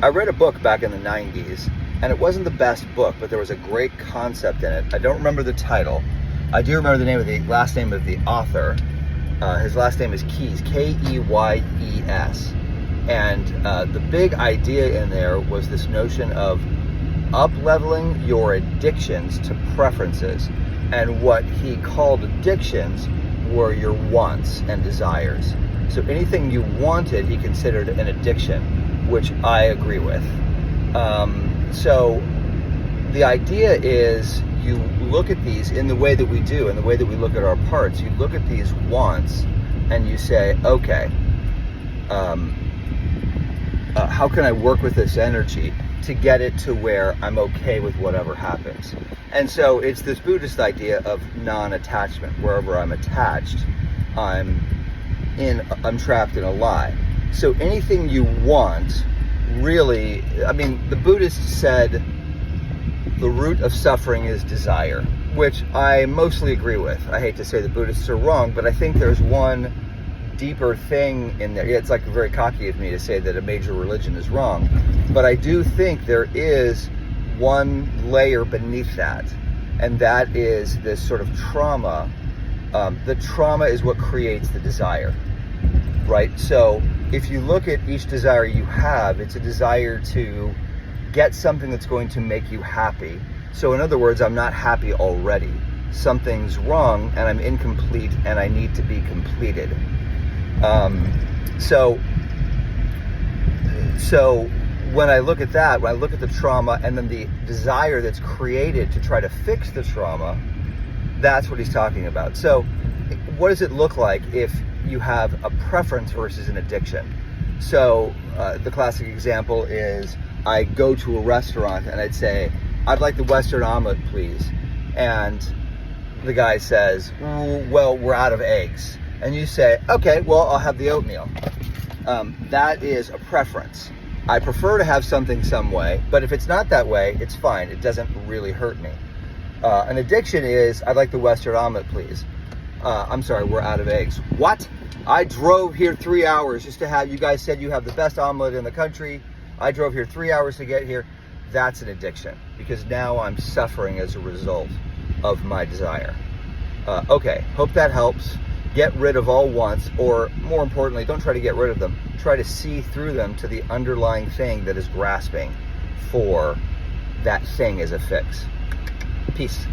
I read a book back in the 90s, and it wasn't the best book, but there was a great concept in it. I don't remember the title. I do remember the last name of the author. His last name is Keyes, Keyes. And the big idea in there was this notion of up-leveling your addictions to preferences. And what he called addictions were your wants and desires. So anything you wanted, he considered an addiction, which I agree with. So the idea is you look at these in the way that we do, in the way that we look at our parts. You look at these wants and you say, okay, how can I work with this energy to get it to where I'm okay with whatever happens? And so it's this Buddhist idea of non-attachment. Wherever I'm attached, I'm trapped in a lie. So anything you want, really, I mean, the Buddhists said the root of suffering is desire, which I mostly agree with. I hate to say the Buddhists are wrong, but I think there's one deeper thing in there. It's like very cocky of me to say that a major religion is wrong, but I do think there is one layer beneath that, and that is this sort of trauma. The trauma is what creates the desire, right? So if you look at each desire you have, it's a desire to get something that's going to make you happy. So in other words, I'm not happy already. Something's wrong and I'm incomplete and I need to be completed. So when I look at that, when I look at the trauma and then the desire that's created to try to fix the trauma, that's what he's talking about. So what does it look like if you have a preference versus an addiction? So the classic example is I go to a restaurant and I'd say, I'd like the Western omelet, please. And the guy says, well, we're out of eggs. And you say, okay, well, I'll have the oatmeal. That is a preference. I prefer to have something some way, but if it's not that way, it's fine. It doesn't really hurt me. An addiction is, I'd like the Western omelet, please. I'm sorry, we're out of eggs. What? I drove here 3 hours just to have, you guys said you have the best omelet in the country. I drove here 3 hours to get here. That's an addiction, because now I'm suffering as a result of my desire. Okay, hope that helps. Get rid of all wants, or more importantly, don't try to get rid of them. Try to see through them to the underlying thing that is grasping for that thing as a fix. Peace.